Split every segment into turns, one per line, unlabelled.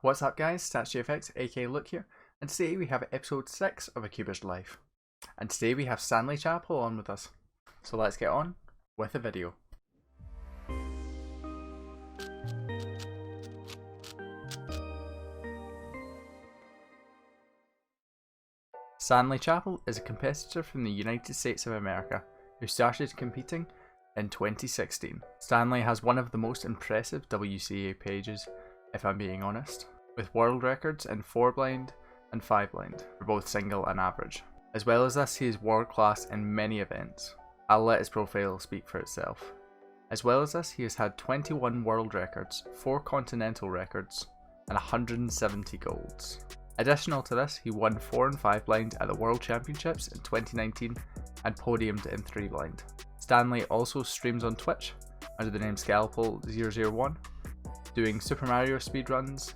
What's up guys, Stanley Chapel, aka Luke here, and today we have episode 6 of A Kewbz Life. And today we have Stanley Chapel on with us. So let's get on with the video. Stanley Chapel is a competitor from the United States of America who started competing in 2016. Stanley has one of the most impressive WCA pages, if I'm being honest, with world records in 4 blind and 5 blind for both single and average. As well as this, he is world class in many events. I'll let his profile speak for itself. As well as this, he has had 21 world records, 4 continental records, and 170 golds. Additional to this, he won 4 and 5 blind at the World Championships in 2019 and podiumed in 3 blind. Stanley also streams on Twitch under the name Scalpel001, doing Super Mario speedruns,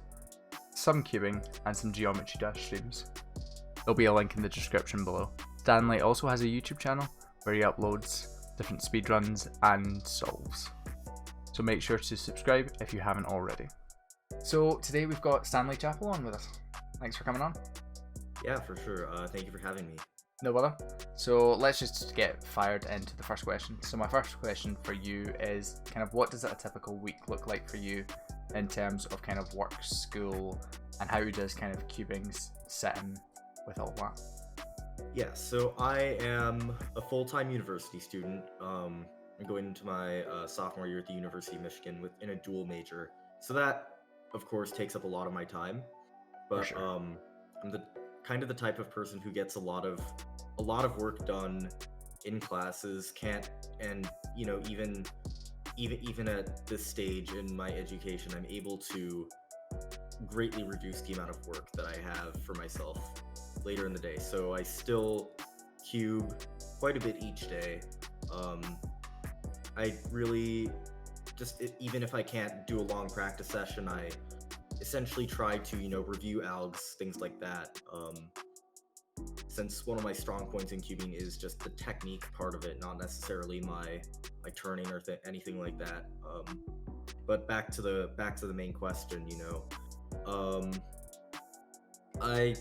some cubing, and some Geometry Dash streams. There'll be a link in the description below. Stanley also has a YouTube channel where he uploads different speedruns and solves. So make sure to subscribe if you haven't already. So today we've got Stanley Chapel on with us. Thanks for coming on.
Yeah, for sure. Thank you for having me.
No bother. So let's just get fired into the first question. So my first question for you is kind of what does a typical week look like for you in terms of kind of work, school, and how does kind of cubing sit in with all that?
Yeah, so I am a full-time university student. I'm going into my sophomore year at the University of Michigan in a dual major. So that, of course, takes up a lot of my time. But
sure.
I'm the kind of the type of person who gets a lot of work done in classes, and you know, even at this stage in my education, I'm able to greatly reduce the amount of work that I have for myself later in the day. So I still cube quite a bit each day. I really even if I can't do a long practice session, I essentially try to, review algs, things like that. Since one of my strong points in cubing is just the technique part of it, not necessarily my turning or anything like that. But back to the main question, I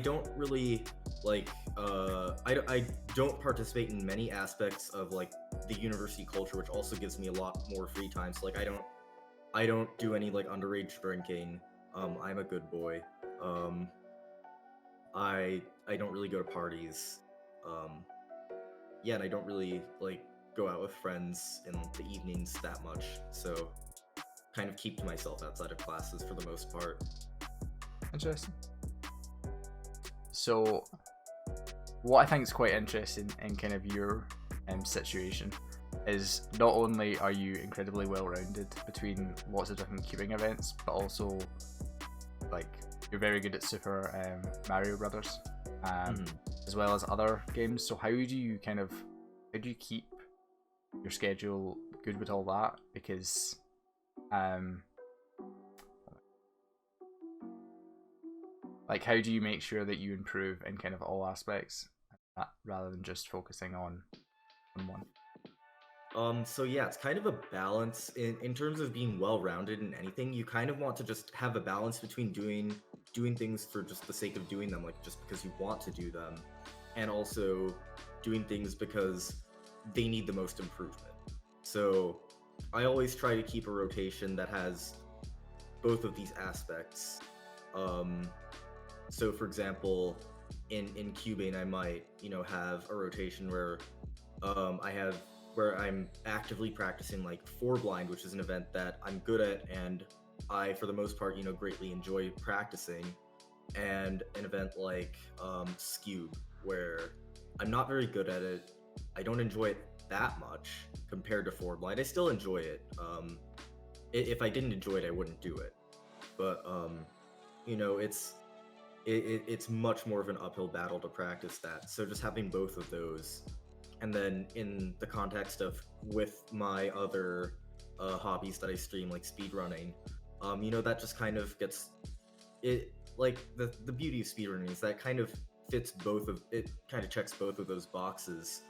don't really I don't participate in many aspects of like the university culture, which also gives me a lot more free time. So like I don't do any like underage drinking. I'm a good boy. I don't really go to parties. And I don't really like go out with friends in the evenings that much. So kind of keep to myself outside of classes for the most part.
Interesting. So what I think is quite interesting in kind of your situation is not only are you incredibly well-rounded between lots of different cubing events, but also like you're very good at Super Mario Brothers, as well as other games. So how do you keep your schedule good with all that? Because like how do you make sure that you improve in kind of all aspects rather than just focusing on one?
So yeah, it's kind of a balance in terms of being well-rounded in anything. You kind of want to just have a balance between doing things for just the sake of doing them, like just because you want to do them, and also doing things because they need the most improvement. So I always try to keep a rotation that has both of these aspects. So for example, in cubing, I might, have a rotation where I'm actively practicing like 4 blind, which is an event that I'm good at and I, for the most part, greatly enjoy practicing, and an event like Skewb, where I'm not very good at it. I don't enjoy it that much compared to 4 blind. I still enjoy it. If I didn't enjoy it, I wouldn't do it. But it's much more of an uphill battle to practice that. So just having both of those. And then in the context of with my other hobbies that I stream, like speedrunning, that just kind of gets it. Like the beauty of speedrunning is that kind of kind of checks both of those boxes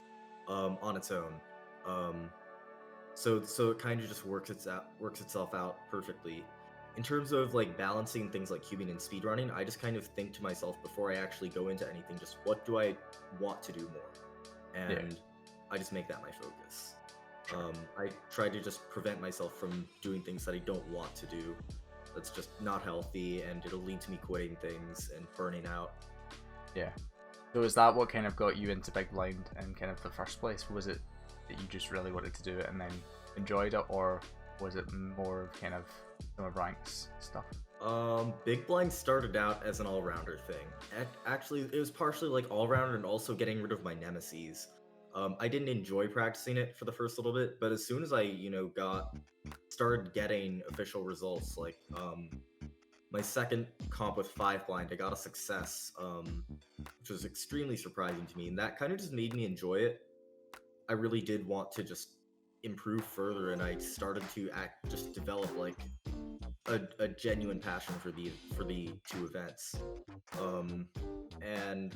on its own. So it kind of just works itself out perfectly in terms of like balancing things like cubing and speedrunning, I just kind of think to myself before I actually go into anything, just what do I want to do more, and I just make that my focus. I try to just prevent myself from doing things that I don't want to do. That's just not healthy, and it'll lead to me quitting things and burning out.
Yeah. So is that what kind of got you into Big Blind in kind of the first place? Was it that you just really wanted to do it and then enjoyed it, or was it more of kind of some of Rank's stuff?
Big Blind started out as an all-rounder thing. Actually, it was partially like all-rounder and also getting rid of my nemesis. I didn't enjoy practicing it for the first little bit, but as soon as I, started getting official results, like, my second comp with 5 blind, I got a success, which was extremely surprising to me, and that kind of just made me enjoy it. I really did want to just improve further, and I started to just develop like a genuine passion for the two events, and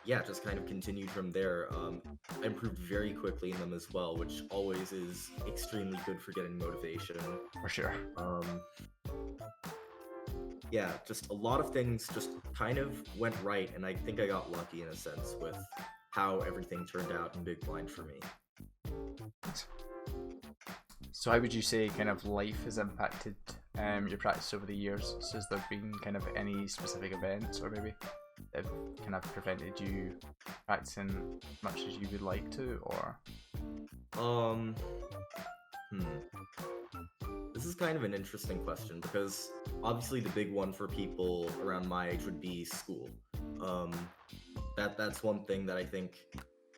yeah, just kind of continued from there. I improved very quickly in them as well, which always is extremely good for getting motivation.
For sure.
Yeah, just a lot of things just kind of went right, and I think I got lucky in a sense with how everything turned out in Big Blind for me.
So how would you say kind of life has impacted your practice over the years? So has there been kind of any specific events or maybe that have kind of prevented you practicing as much as you would like to, or?
This is kind of an interesting question because obviously the big one for people around my age would be school. That's one thing that I think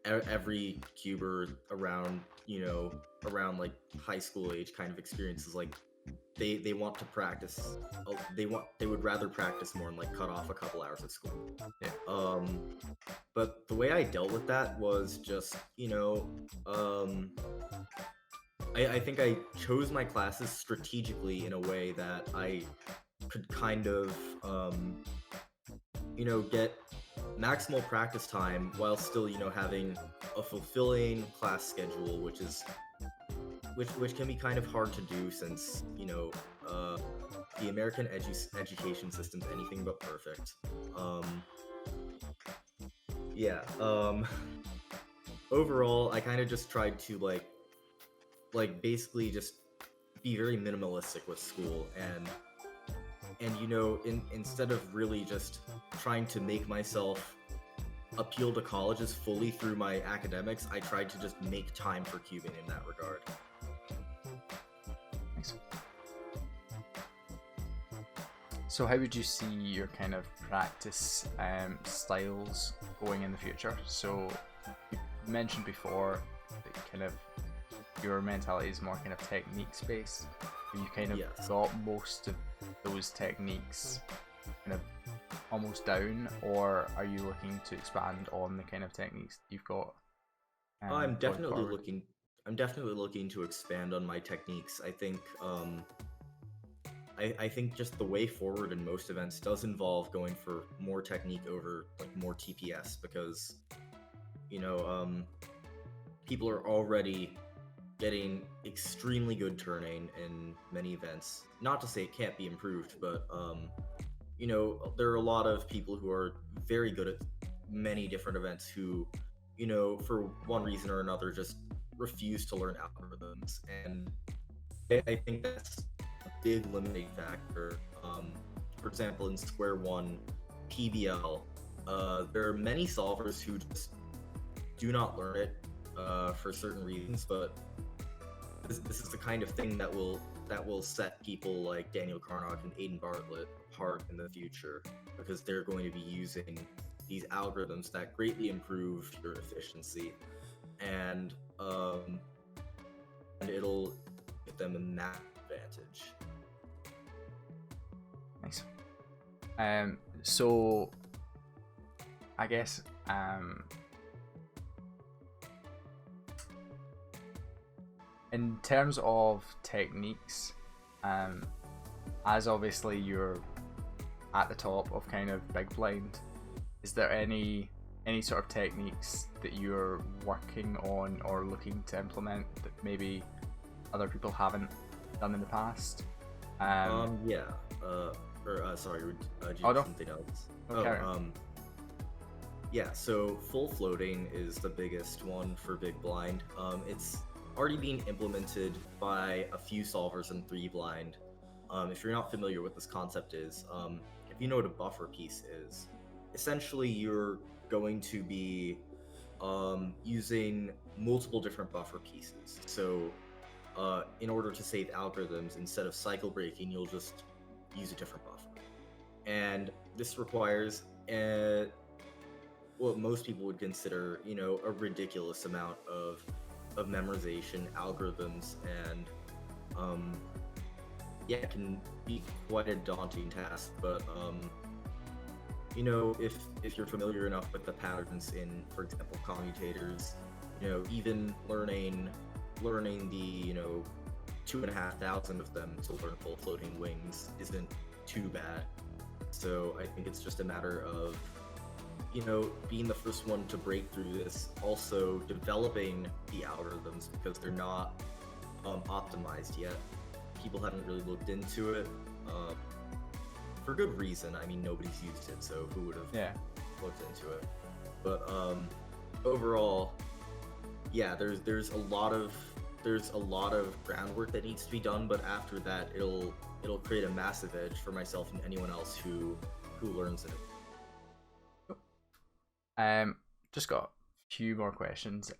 every cuber around like high school age kind of experiences. Like they want to practice. They would rather practice more and like cut off a couple hours of school.
Yeah.
But the way I dealt with that was just I think I chose my classes strategically in a way that I could kind of get maximal practice time while still having a fulfilling class schedule, which can be kind of hard to do since the American education system's anything but perfect. Overall, I kind of just tried to like basically just be very minimalistic with school, and instead of really just trying to make myself appeal to colleges fully through my academics, I tried to just make time for cubing in that regard.
Thanks. So how would you see your kind of practice styles going in the future? So you mentioned before that kind of your mentality is more kind of techniques based. You kind of got most of those techniques kind of almost down, or are you looking to expand on the kind of techniques that you've got?
I'm definitely looking to expand on my techniques. I think I think just the way forward in most events does involve going for more technique over like more TPS, because people are already getting extremely good turning in many events. Not to say it can't be improved, but there are a lot of people who are very good at many different events who, for one reason or another, just refuse to learn algorithms. And I think that's a big limiting factor. For example, in Square One PBL, there are many solvers who just do not learn it for certain reasons, but this is the kind of thing that will set people like Daniel Carnock and Aiden Bartlett apart in the future, because they're going to be using these algorithms that greatly improve your efficiency, and it'll give them a massive advantage.
Nice. So I guess in terms of techniques, as obviously you're at the top of kind of Big Blind, is there any sort of techniques that you're working on or looking to implement that maybe other people haven't done in the past?
Yeah. Sorry, did you
Oh
have
no,
something else?
okay.
Yeah, so full floating is the biggest one for Big Blind. It's already being implemented by a few solvers in 3 blind. If you're not familiar with this concept is, if you know what a buffer piece is, essentially you're going to be using multiple different buffer pieces. So in order to save algorithms, instead of cycle breaking, you'll just use a different buffer. And this requires what most people would consider, a ridiculous amount of memorization, algorithms, and yeah, it can be quite a daunting task. But if you're familiar enough with the patterns in, for example, commutators, even learning the 2,500 of them to learn full floating wings isn't too bad. So I think it's just a matter of being the first one to break through this, also developing the algorithms because they're not optimized yet. People haven't really looked into it for good reason. I mean, nobody's used it, so who would have looked into it? But overall, yeah, there's a lot of groundwork that needs to be done. But after that, it'll create a massive edge for myself and anyone else who learns it.
Just got a few more questions.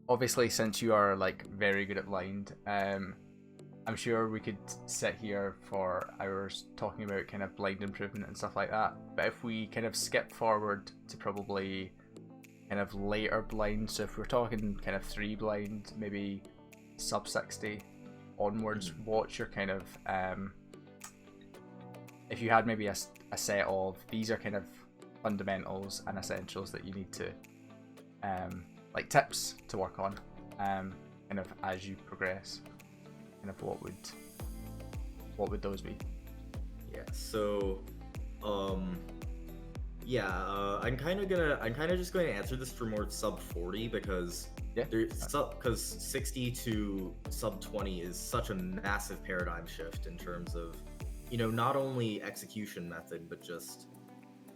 Obviously, since you are like very good at blind, I'm sure we could sit here for hours talking about kind of blind improvement and stuff like that. But if we kind of skip forward to probably kind of later blind, so if we're talking kind of 3 blind, maybe sub 60 onwards, what's your kind of if you had maybe a set of these are kind of fundamentals and essentials that you need to like tips to work on kind of as you progress, kind of what would those be?
Yeah, so I'm kind of just going to answer this for more sub 40 because because 60 to sub 20 is such a massive paradigm shift in terms of not only execution method but just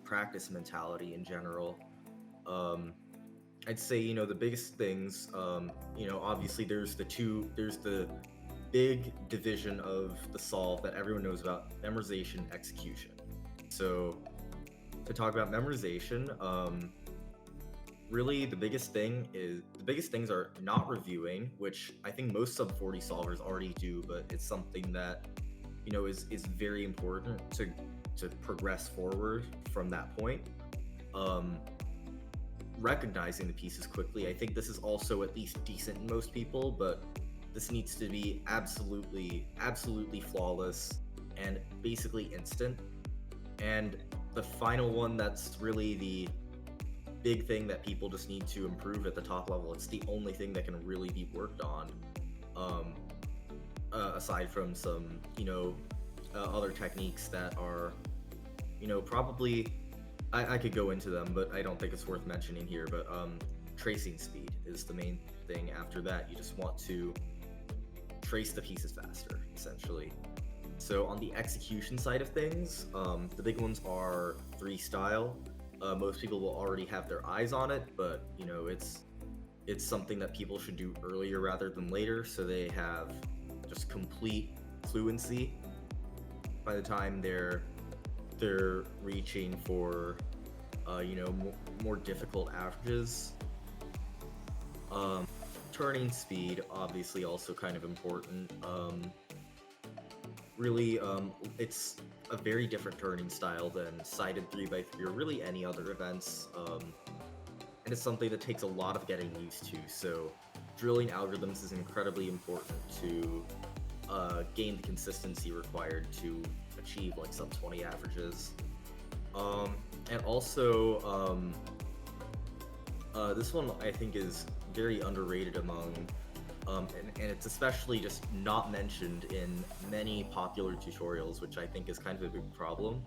practice mentality in general. I'd say the biggest things, obviously there's the big division of the solve that everyone knows about: memorization, execution. So to talk about memorization, really the biggest things are not reviewing, which I think most sub 40 solvers already do, but it's something that is very important to progress forward from that point. Recognizing the pieces quickly, I think this is also at least decent in most people, but this needs to be absolutely flawless and basically instant. And the final one, that's really the big thing that people just need to improve at the top level. It's the only thing that can really be worked on, aside from some other techniques that are probably I could go into them, but I don't think it's worth mentioning here. But tracing speed is the main thing. After that, you just want to trace the pieces faster, essentially. So on the execution side of things, the big ones are 3 style. Most people will already have their eyes on it, but it's something that people should do earlier rather than later, so they have just complete fluency by the time they're reaching for more difficult averages. Turning speed, obviously, also kind of important. Really, it's a very different turning style than sided 3x3 or really any other events, and it's something that takes a lot of getting used to. So drilling algorithms is incredibly important to gain the consistency required to achieve like sub 20 averages. And also, this one I think is very underrated among, and it's especially just not mentioned in many popular tutorials, which I think is kind of a big problem.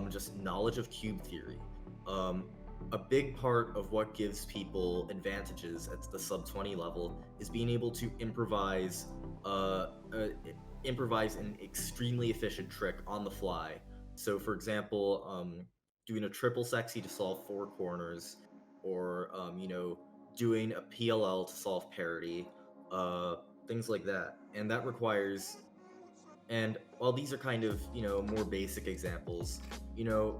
Just knowledge of cube theory. A big part of what gives people advantages at the sub 20 level is being able to improvise improvise an extremely efficient trick on the fly. So, for example, doing a triple sexy to solve four corners, or doing a PLL to solve parity, uh, things like that. And that requires, and while these are kind of more basic examples, you know,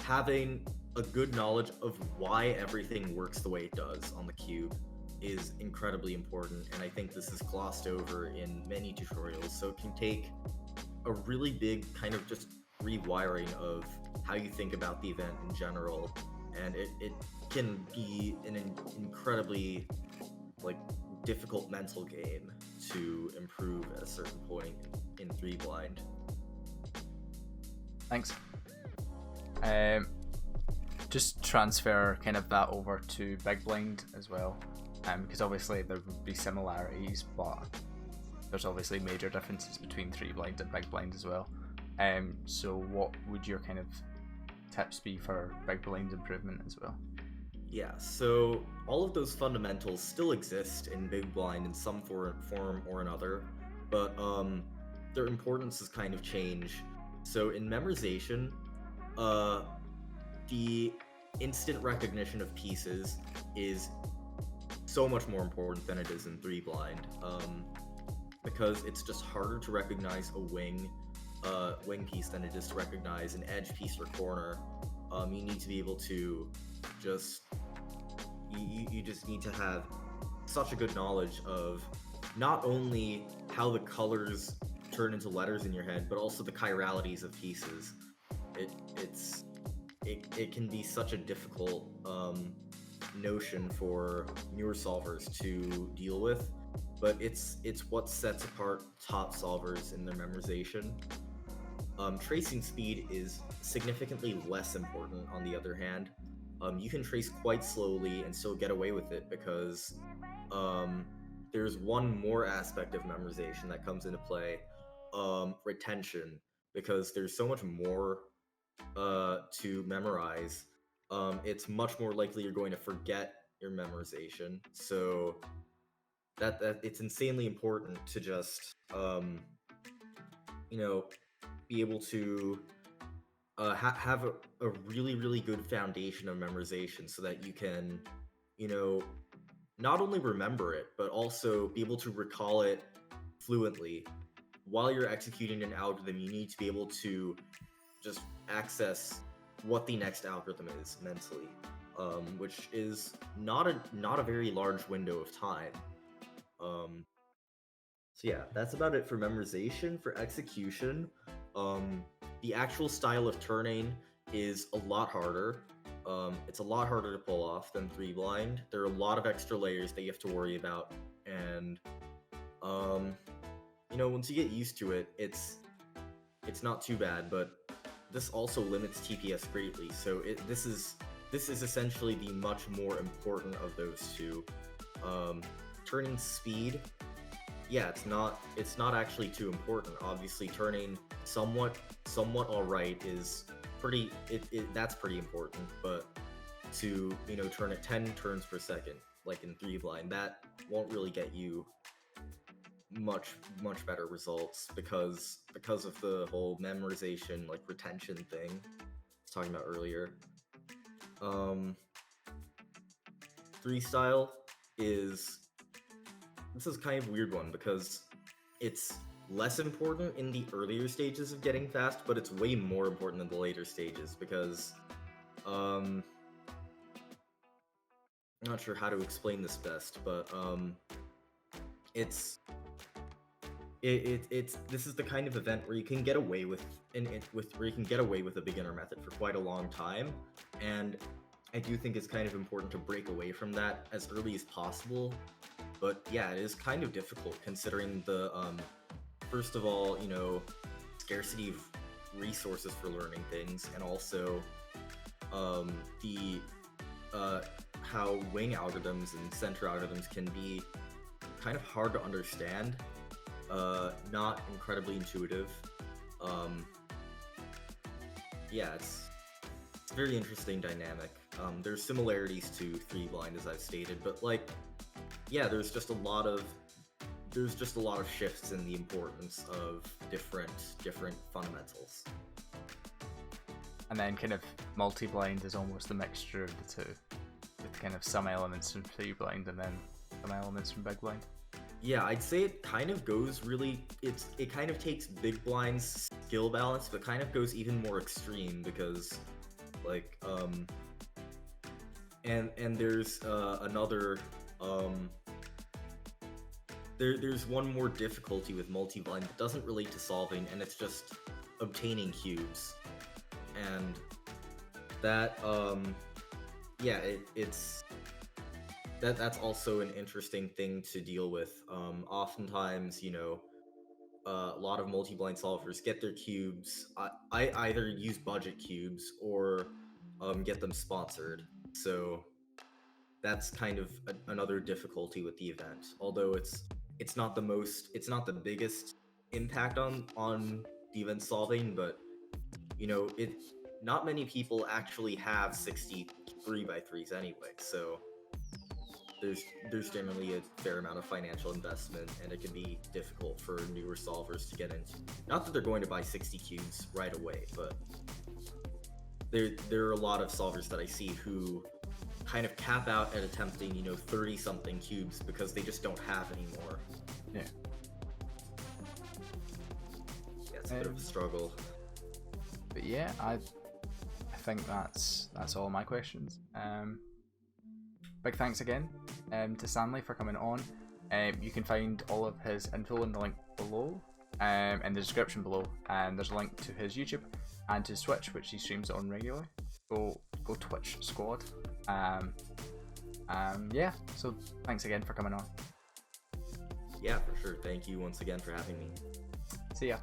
having a good knowledge of why everything works the way it does on the cube is incredibly important, and I think this is glossed over in many tutorials. So it can take a really big kind of just rewiring of how you think about the event in general, and it can be an incredibly like difficult mental game to improve at a certain point in three blind.
Thanks. Just transfer kind of that over to big blind as well, because obviously there would be similarities, but there's obviously major differences between three blind and big blind as well. So what would your kind of tips be for big blind improvement as well?
Yeah, so all of those fundamentals still exist in big blind in some form or another, but their importance has kind of changed. So in memorization, the instant recognition of pieces is so much more important than it is in three blind, because it's just harder to recognize a wing piece than it is to recognize an edge piece or corner. You need to be able to you just need to have such a good knowledge of not only how the colors turn into letters in your head, but also the chiralities of pieces. It can be such a difficult notion for newer solvers to deal with, but it's what sets apart top solvers in their memorization. Tracing speed is significantly less important, on the other hand. You can trace quite slowly and still get away with it because there's one more aspect of memorization that comes into play, retention, because there's so much more to memorize. It's much more likely you're going to forget your memorization, so that it's insanely important to just be able to have a really good foundation of memorization, so that you can not only remember it but also be able to recall it fluently. While you're executing an algorithm, you need to be able to just access what the next algorithm is mentally, which is not a very large window of time. So yeah, that's about it for memorization. For execution, the actual style of turning is a lot harder. It's a lot harder to pull off than three blind. There are a lot of extra layers that you have to worry about, and once you get used to it, it's not too bad. But this also limits TPS greatly, so this is essentially the much more important of those two. Turning speed, yeah, it's not actually too important. Obviously, turning somewhat alright is pretty. That's pretty important, but to turn at 10 turns per second, like in three blind, that won't really get you much better results because of the whole memorization like retention thing I was talking about earlier. Three style is kind of a weird one because it's less important in the earlier stages of getting fast, but it's way more important in the later stages because I'm not sure how to explain this best, but this is the kind of event where you can get away with a beginner method for quite a long time, and I do think it's kind of important to break away from that as early as possible. But yeah, it is kind of difficult considering the first of all, scarcity of resources for learning things, and also the how wing algorithms and center algorithms can be kind of hard to understand, not incredibly intuitive. Yeah, it's a very interesting dynamic. There's similarities to three blind, as I've stated, but yeah, there's just a lot of there's just a lot of shifts in the importance of different fundamentals.
And then kind of multi-blind is almost a mixture of the two, with kind of some elements from free blind and then some elements from big blind.
Yeah, I'd say it kind of goes really, it kind of takes big blind's skill balance, but kind of goes even more extreme because, like, and there's another, there's one more difficulty with multi-blind that doesn't relate to solving, and it's just obtaining cubes. And that, yeah, that's also an interesting thing to deal with. Oftentimes, you know, a lot of multi-blind solvers get their cubes. I either use budget cubes or get them sponsored. So that's kind of another difficulty with the event. Although it's not the biggest impact on the event solving, but you know, not many people actually have 60 3x3s anyway. So there's generally a fair amount of financial investment, and it can be difficult for newer solvers to get into. Not that they're going to buy 60 cubes right away, but there are a lot of solvers that I see who kind of cap out at attempting, you know, 30 something cubes because they just don't have any more.
Yeah.
Yeah, it's a bit of a struggle.
But yeah, I think that's all my questions. Big thanks again to Stanley for coming on. You can find all of his info in the link below, in the description below, and there's a link to his YouTube and his Twitch, which he streams on regularly. Go Twitch squad. Yeah, so thanks again for coming on.
Yeah, for sure. Thank you once again for having me.
See ya.